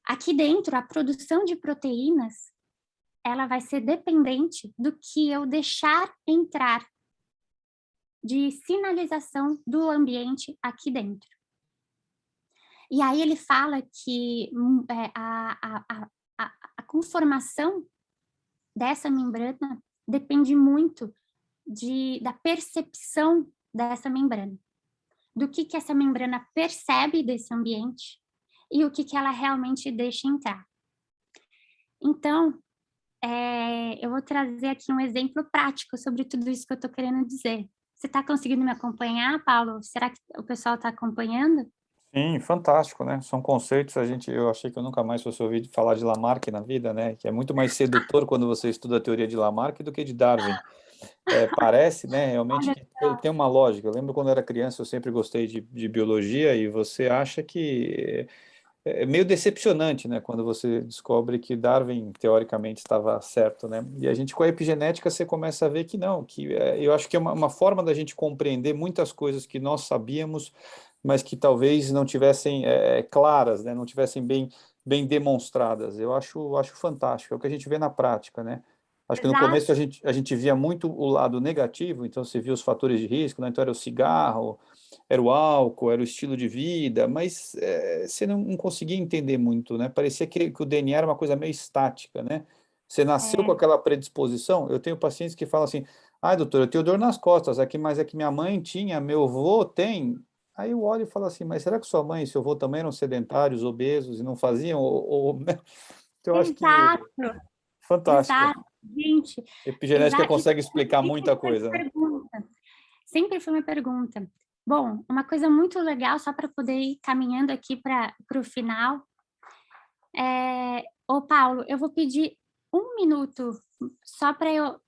Aqui dentro, a produção de proteínas, ela vai ser dependente do que eu deixar entrar de sinalização do ambiente aqui dentro. E aí ele fala que a conformação dessa membrana depende muito da percepção dessa membrana, do que essa membrana percebe desse ambiente e o que ela realmente deixa entrar. Então, eu vou trazer aqui um exemplo prático sobre tudo isso que eu estou querendo dizer. Você está conseguindo me acompanhar, Paulo? Será que o pessoal está acompanhando? Sim, fantástico, né? São conceitos, eu achei que eu nunca mais fosse ouvir falar de Lamarck na vida, né? Que é muito mais sedutor quando você estuda a teoria de Lamarck do que de Darwin. Parece, né, realmente Olha, que tem uma lógica. Eu lembro quando eu era criança, eu sempre gostei de biologia e você acha que é meio decepcionante, né, quando você descobre que Darwin, teoricamente, estava certo, né? E a gente, com a epigenética, você começa a ver que não, eu acho que é uma forma da gente compreender muitas coisas que nós sabíamos, mas que talvez não tivessem claras, né, não tivessem bem demonstradas. Eu acho fantástico, é o que a gente vê na prática, né? Acho que no exato. começo a gente via muito o lado negativo, então você via os fatores de risco, né? Então era o cigarro, era o álcool, era o estilo de vida, mas você não conseguia entender muito, né? Parecia que o DNA era uma coisa meio estática, né? Você nasceu com É, aquela predisposição. Eu tenho pacientes que falam assim: ai, doutor, eu tenho dor nas costas aqui, mas é que minha mãe tinha, meu avô tem. Aí eu olho e falo assim: mas será que sua mãe e seu avô também eram sedentários, obesos e não faziam? Né? Então, eu acho que exato, fantástico. exato, gente, Epigenética exato. consegue explicar Sempre muita foi uma coisa, né? pergunta. Sempre foi uma pergunta. Bom, uma coisa muito legal, só para poder ir caminhando aqui para o final. Ô, Paulo, eu vou pedir 1 minuto só para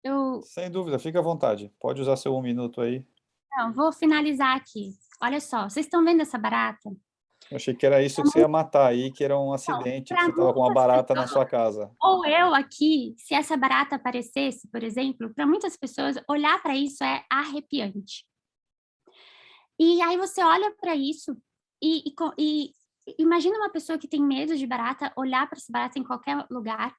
eu. Sem dúvida, fica à vontade. Pode usar seu 1 minuto aí. Não, vou finalizar aqui. Olha só, vocês estão vendo essa barata? Eu achei que era isso que você ia matar aí, que era um acidente, que Para você estava com uma muitas barata na pessoas, sua casa. ou eu aqui, se essa barata aparecesse, por exemplo, para muitas pessoas, olhar para isso é arrepiante. E aí você olha para isso e imagina uma pessoa que tem medo de barata, olhar para essa barata em qualquer lugar.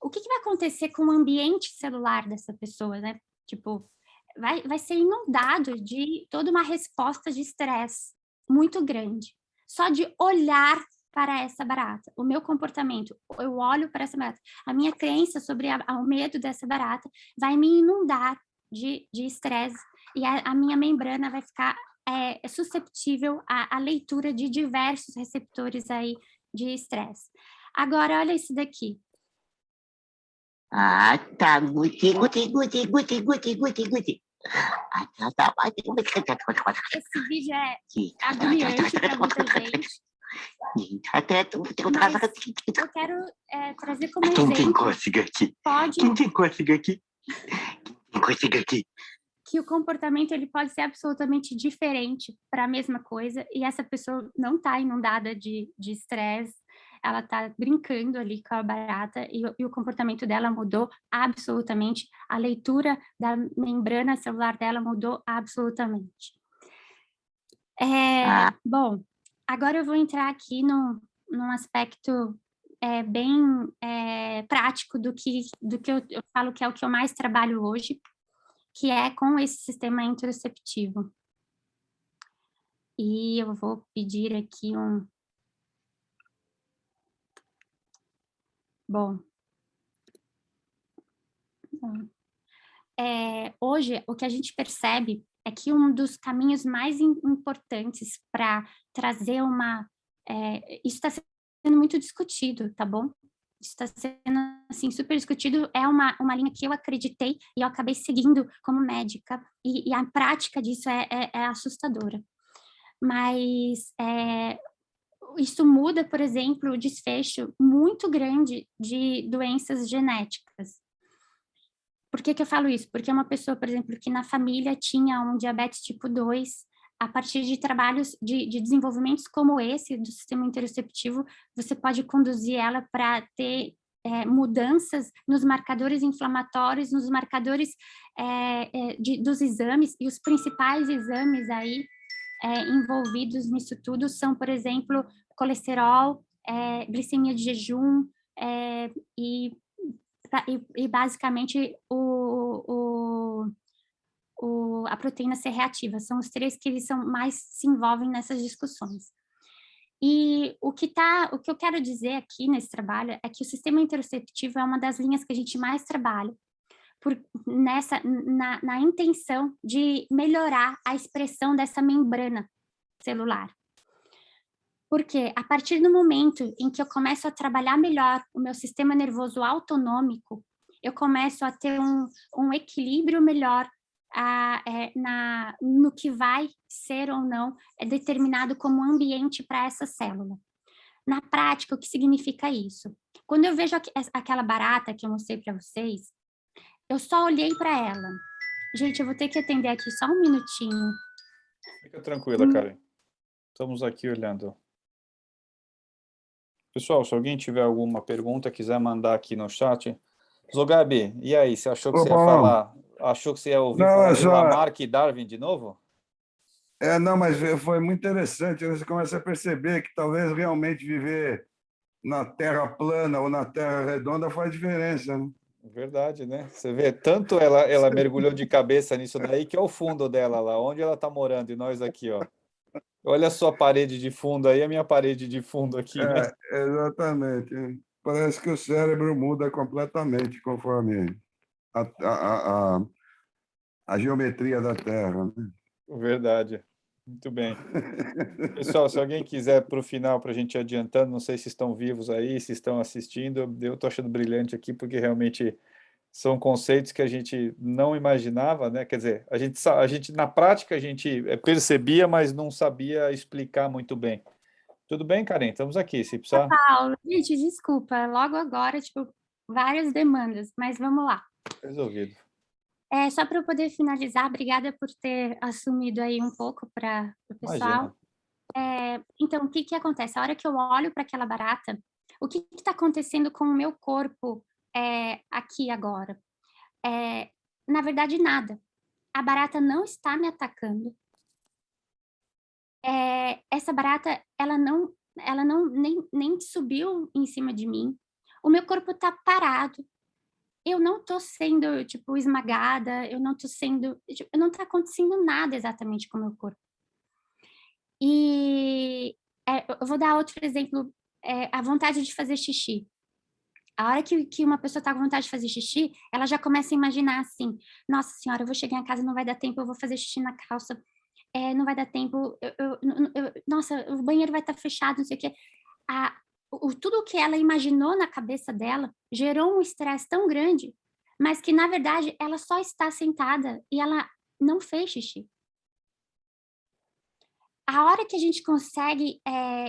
O que vai acontecer com o ambiente celular dessa pessoa, né? Tipo, vai ser inundado de toda uma resposta de estresse muito grande. Só de olhar para essa barata. O meu comportamento, eu olho para essa barata. A minha crença sobre o medo dessa barata vai me inundar de estresse e a minha membrana vai ficar susceptível à leitura de diversos receptores aí de estresse. Agora, olha isso daqui. Ah, tá. Guti, guti, guti, guti, guti, guti, guti. Ah, tá. Esse vídeo é agoniante para muita gente, mas eu quero trazer como exemplo. Pode que o comportamento ele pode ser absolutamente diferente para a mesma coisa e essa pessoa não está inundada de estresse, ela está brincando ali com a barata e o comportamento dela mudou absolutamente, a leitura da membrana celular dela mudou absolutamente. Bom, agora eu vou entrar aqui num aspecto bem prático do que eu falo que é o que eu mais trabalho hoje, que é com esse sistema interoceptivo. E eu vou pedir aqui Bom. Hoje, o que a gente percebe é que um dos caminhos mais importantes para trazer isso está sendo muito discutido, tá bom? Isso está sendo, assim, super discutido, é uma linha que eu acreditei e eu acabei seguindo como médica, e a prática disso é assustadora. Mas isso muda, por exemplo, o desfecho muito grande de doenças genéticas. Por que eu falo isso? Porque uma pessoa, por exemplo, que na família tinha um diabetes tipo 2, a partir de trabalhos de desenvolvimentos como esse, do sistema interoceptivo, você pode conduzir ela para ter mudanças nos marcadores inflamatórios, nos marcadores dos exames, e os principais exames aí envolvidos nisso tudo são, por exemplo, colesterol, glicemia de jejum e basicamente a proteína C reativa. São os 3 que eles mais se envolvem nessas discussões. E o que eu quero dizer aqui nesse trabalho é que o sistema interoceptivo é uma das linhas que a gente mais trabalha, na intenção de melhorar a expressão dessa membrana celular. Porque a partir do momento em que eu começo a trabalhar melhor o meu sistema nervoso autonômico, eu começo a ter um equilíbrio melhor no que vai ser ou não determinado como ambiente para essa célula. Na prática, o que significa isso? Quando eu vejo aquela barata que eu mostrei para vocês, eu só olhei para ela. Gente, eu vou ter que atender aqui só 1 minutinho. Fica tranquila, Karen. Estamos aqui olhando. Pessoal, se alguém tiver alguma pergunta, quiser mandar aqui no chat. Zogabi, e aí, você achou que você ia falar? Achou que você ia ouvir falar de Lamarck e Darwin de novo? Não, mas foi muito interessante. Você começa a perceber que talvez realmente viver na Terra plana ou na Terra redonda faz diferença, né? Verdade, né? Você vê, tanto ela mergulhou de cabeça nisso daí, que é o fundo dela lá, onde ela está morando, e nós aqui, ó. Olha a sua parede de fundo aí, a minha parede de fundo aqui, né? Exatamente. Parece que o cérebro muda completamente conforme a, a, a, a geometria da Terra, né? Verdade. Muito bem. Pessoal, se alguém quiser para o final, para a gente ir adiantando, não sei se estão vivos aí, se estão assistindo, eu estou achando brilhante aqui, porque realmente são conceitos que a gente não imaginava, né? Quer dizer, a gente na prática a gente percebia, mas não sabia explicar muito bem. Tudo bem, Karen? Estamos aqui, se precisar. Paulo, gente, desculpa, logo agora, tipo, várias demandas, mas vamos lá. Resolvido. Só para eu poder finalizar, obrigada por ter assumido aí um pouco para o pessoal. Imagina. Então, o que que acontece? A hora que eu olho para aquela barata, o que está acontecendo com o meu corpo aqui agora? Na verdade, nada. A barata não está me atacando. Essa barata, ela não nem subiu em cima de mim. O meu corpo está parado. Eu não estou sendo, tipo, esmagada, eu não estou sendo... Tipo, não está acontecendo nada exatamente com o meu corpo. E eu vou dar outro exemplo, a vontade de fazer xixi. A hora que uma pessoa está com vontade de fazer xixi, ela já começa a imaginar assim, nossa senhora, eu vou chegar em casa, não vai dar tempo, eu vou fazer xixi na calça, não vai dar tempo, nossa, o banheiro vai estar fechado, não sei o quê. Tudo o que ela imaginou na cabeça dela gerou um estresse tão grande, mas que, na verdade, ela só está sentada e ela não fez xixi. A hora que a gente consegue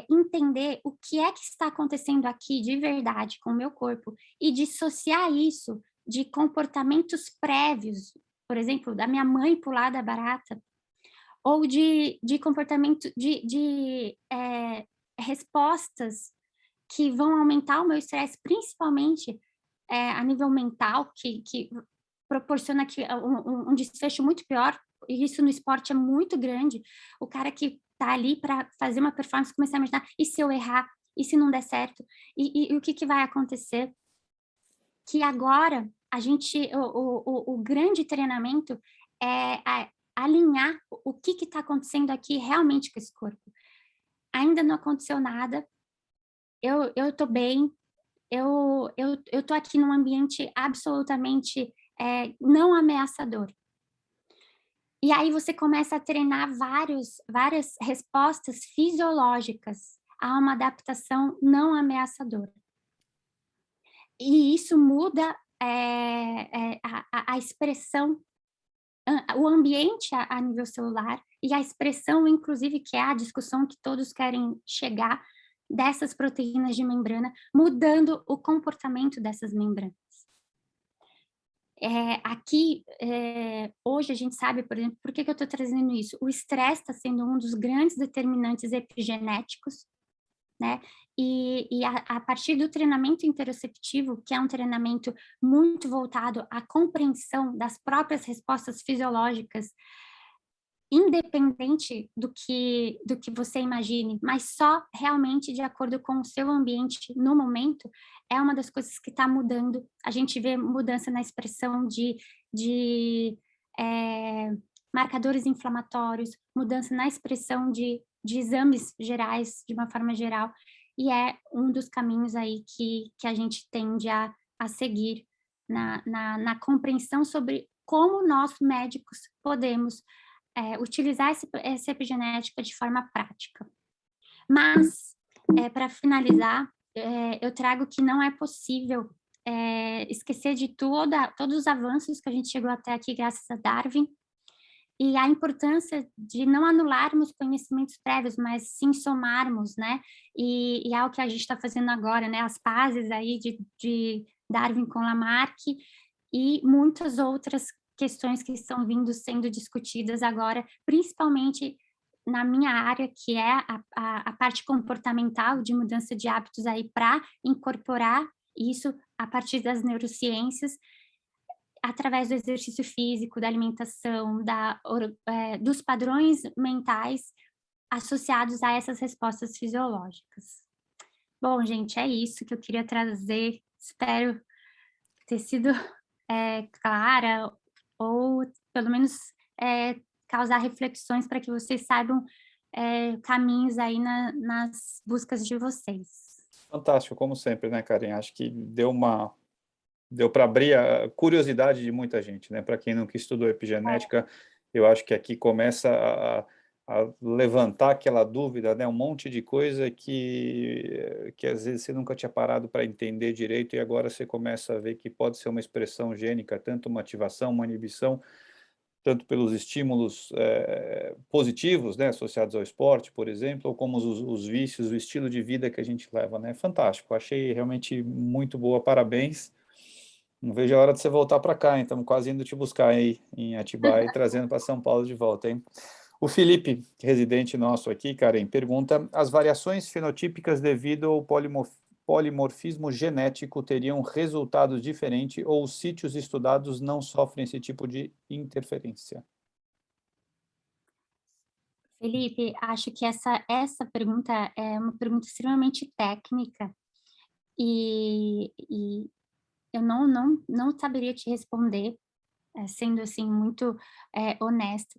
entender o que é que está acontecendo aqui de verdade com o meu corpo e dissociar isso de comportamentos prévios, por exemplo, da minha mãe pular da barata, ou de comportamento de respostas que vão aumentar o meu estresse, principalmente a nível mental, que proporciona aqui um desfecho muito pior, e isso no esporte é muito grande. O cara que está ali para fazer uma performance começar a imaginar, e se eu errar? E se não der certo? E o que que vai acontecer? Que agora a gente, o grande treinamento é alinhar o que está acontecendo aqui realmente com esse corpo. Ainda não aconteceu nada, eu estou bem, eu estou aqui num ambiente absolutamente não ameaçador. E aí você começa a treinar várias respostas fisiológicas a uma adaptação não ameaçadora. E isso muda a expressão, o ambiente a nível celular e a expressão, inclusive, que é a discussão que todos querem chegar, dessas proteínas de membrana, mudando o comportamento dessas membranas. Hoje a gente sabe, por exemplo, por que eu estou trazendo isso? O estresse está sendo um dos grandes determinantes epigenéticos, né? E a partir do treinamento interoceptivo, que é um treinamento muito voltado à compreensão das próprias respostas fisiológicas, independente do que você imagine, mas só realmente de acordo com o seu ambiente no momento, é uma das coisas que está mudando. A gente vê mudança na expressão de marcadores inflamatórios, mudança na expressão de exames gerais, de uma forma geral, e é um dos caminhos aí que a gente tende a seguir na compreensão sobre como nós, médicos, podemos utilizar essa epigenética de forma prática. Mas, para finalizar, eu trago que não é possível esquecer de todos os avanços que a gente chegou até aqui graças a Darwin, e a importância de não anularmos conhecimentos prévios, mas sim somarmos, né? E é o que a gente está fazendo agora, né? As pazes aí de Darwin com Lamarck e muitas outras questões que estão sendo discutidas agora, principalmente na minha área, que é a parte comportamental de mudança de hábitos aí para incorporar isso a partir das neurociências, através do exercício físico, da alimentação, dos padrões mentais associados a essas respostas fisiológicas. Bom, gente, é isso que eu queria trazer. Espero ter sido clara, ou pelo menos causar reflexões para que vocês saibam caminhos aí nas buscas de vocês. Fantástico, como sempre, né, Karen? Acho que deu para abrir a curiosidade de muita gente, né? Para quem nunca estudou epigenética, eu acho que aqui começa a levantar aquela dúvida, né? Um monte de coisa que às vezes você nunca tinha parado para entender direito, e agora você começa a ver que pode ser uma expressão gênica, tanto uma ativação, uma inibição, tanto pelos estímulos positivos, né, associados ao esporte, por exemplo, ou como os vícios, o estilo de vida que a gente leva, né? Fantástico, achei realmente muito boa, parabéns. Não vejo a hora de você voltar para cá, hein? Estamos quase indo te buscar aí em Atibaia e trazendo para São Paulo de volta, hein? O Felipe, residente nosso aqui, Karen, pergunta: as variações fenotípicas devido ao polimorfismo genético teriam resultados diferentes ou os sítios estudados não sofrem esse tipo de interferência? Felipe, acho que essa pergunta é uma pergunta extremamente técnica e eu não saberia te responder, sendo assim muito honesta.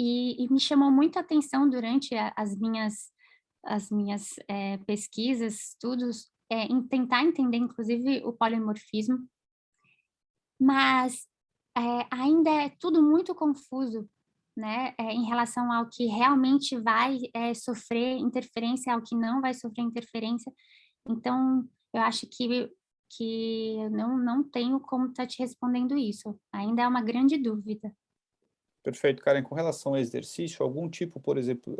E me chamou muito a atenção durante as minhas pesquisas, estudos, em tentar entender, inclusive, o polimorfismo, mas ainda é tudo muito confuso, né, em relação ao que realmente vai sofrer interferência, ao que não vai sofrer interferência. Então, eu acho que eu não tenho como estar te respondendo isso. Ainda é uma grande dúvida. Perfeito, Karen. Com relação ao exercício, algum tipo, por exemplo,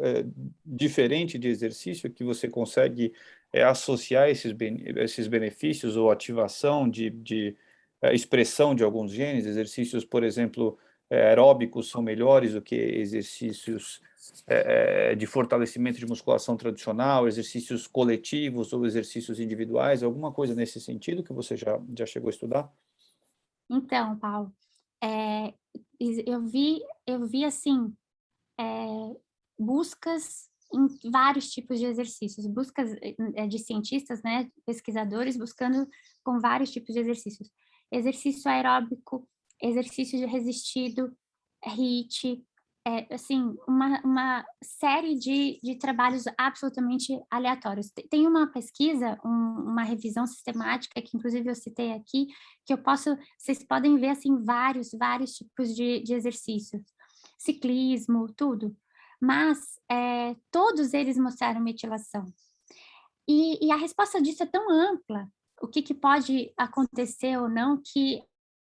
diferente de exercício que você consegue associar esses benefícios ou ativação de expressão de alguns genes? Exercícios, por exemplo, aeróbicos são melhores do que exercícios de fortalecimento de musculação tradicional, exercícios coletivos ou exercícios individuais? Alguma coisa nesse sentido que você já chegou a estudar? Então, Paulo, eh, eu vi assim, buscas em vários tipos de exercícios, buscas de cientistas, né, pesquisadores buscando com vários tipos de exercícios. Exercício aeróbico, exercício de resistido, HIIT, assim, uma série de trabalhos absolutamente aleatórios. Tem uma pesquisa, uma revisão sistemática, que inclusive eu citei aqui, que vocês podem ver, assim, vários tipos de exercícios, ciclismo, tudo. Mas todos eles mostraram metilação. E a resposta disso é tão ampla, o que pode acontecer ou não, que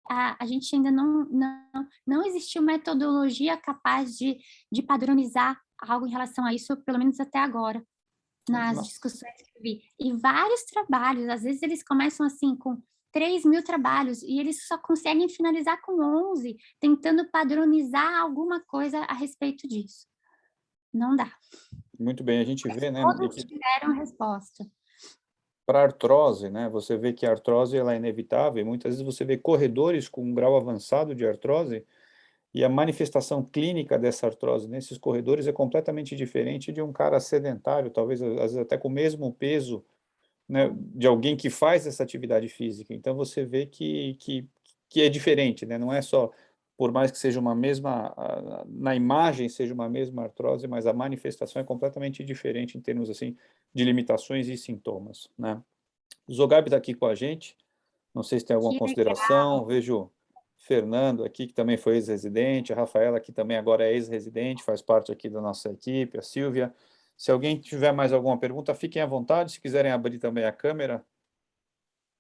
a gente ainda não existiu metodologia capaz de padronizar algo em relação a isso, pelo menos até agora, nas discussões que eu vi. E vários trabalhos, às vezes eles começam assim com 3.000 trabalhos e eles só conseguem finalizar com 11, tentando padronizar alguma coisa a respeito disso. Não dá. Muito bem, a gente vê, né, Todos tiveram resposta. para artrose, né? Você vê que a artrose ela é inevitável, e muitas vezes você vê corredores com um grau avançado de artrose, e a manifestação clínica dessa artrose nesses corredores é completamente diferente de um cara sedentário, talvez às vezes até com o mesmo peso, né, de alguém que faz essa atividade física. Então você vê que é diferente, né? Não é só, por mais que seja uma mesma, na imagem seja uma mesma artrose, mas a manifestação é completamente diferente em termos assim de limitações e sintomas, né? O Zogab está aqui com a gente, não sei se tem alguma Que consideração, vejo Fernando aqui, que também foi ex-residente, a Rafaela, que também agora é ex-residente, faz parte aqui da nossa equipe, a Silvia. Se alguém tiver mais alguma pergunta, fiquem à vontade, se quiserem abrir também a câmera,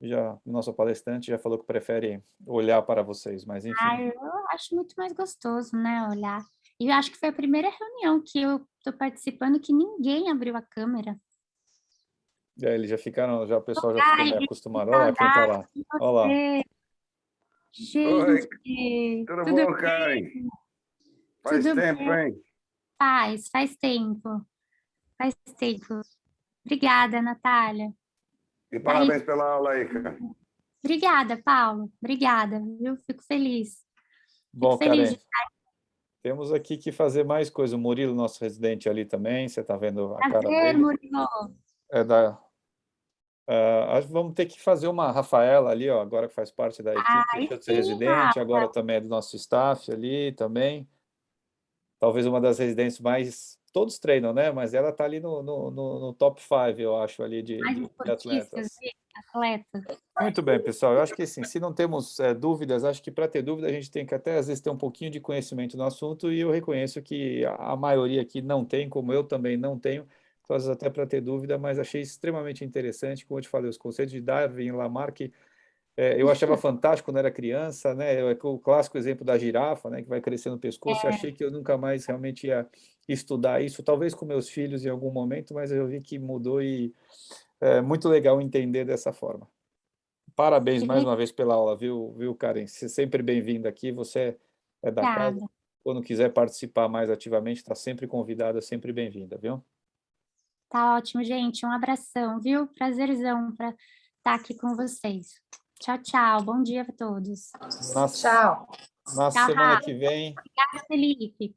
o nosso palestrante já falou que prefere olhar para vocês, mas enfim. eu acho muito mais gostoso, né, olhar. E eu acho que foi a primeira reunião que eu estou participando que ninguém abriu a câmera. Eles já ficaram, já o pessoal já ficou Ai, meio que acostumado. Olha lá quem está saudade lá. de Olha lá. você. Oi, Gente, tudo tudo bom, Karen? bem? Faz Tudo tempo, bem? hein? Faz tempo. Faz tempo. Obrigada, Natália. E Aí, parabéns pela aula aí, cara. obrigada, Paulo. Obrigada, viu? Fico feliz. Fico Bom, feliz Karen, de temos aqui que fazer mais coisa. O Murilo, nosso residente ali também, você está vendo a cara prazer, dele. Murilo. É da Acho que vamos ter que fazer uma Rafaela ali, ó, agora que faz parte da equipe, Ai, deixou de ser sim, residente, Rafa. agora também é do nosso staff ali também. Talvez uma das residentes mais... Todos treinam, né? Mas ela está ali no top 5, eu acho, ali Mais de esportistas, atletas. atletas. Muito bem, pessoal. Eu acho que assim, se não temos dúvidas, acho que para ter dúvida a gente tem que até às vezes ter um pouquinho de conhecimento no assunto e eu reconheço que a maioria aqui não tem, como eu também não tenho, então às vezes até para ter dúvida, mas achei extremamente interessante, como eu te falei, os conceitos de Darwin, Lamarck, eu achava fantástico quando era criança, né? O clássico exemplo da girafa, né? Que vai crescer no pescoço. Eu achei que eu nunca mais realmente ia estudar isso, talvez com meus filhos em algum momento, mas eu vi que mudou e é muito legal entender dessa forma. Parabéns Que mais uma vez pela aula, viu, Karen? Você é sempre bem-vinda aqui, você é da casa. obrigada. Quando quiser participar mais ativamente, está sempre convidada, sempre bem-vinda, viu? Tá ótimo, gente. Um abração, viu? Prazerzão para estar aqui com vocês. Tchau, tchau. Bom dia para todos. Tchau. Na Tchau, semana Rafa. que vem, Felipe.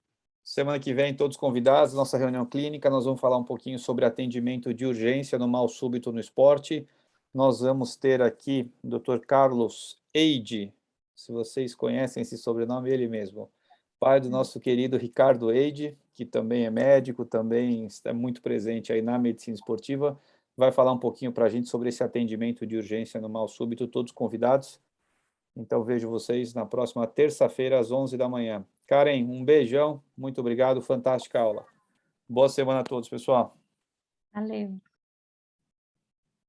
todos convidados, nossa reunião clínica, nós vamos falar um pouquinho sobre atendimento de urgência no mal súbito no esporte. Nós vamos ter aqui o Dr. Carlos Eide, se vocês conhecem esse sobrenome, ele mesmo, pai do nosso querido Ricardo Eide, que também é médico, também está muito presente aí na medicina esportiva, vai falar um pouquinho para a gente sobre esse atendimento de urgência no mal súbito, todos convidados. Então, vejo vocês na próxima terça-feira, às 11 da manhã. Karen, um beijão, muito obrigado, fantástica aula. Boa semana a todos, pessoal. Valeu.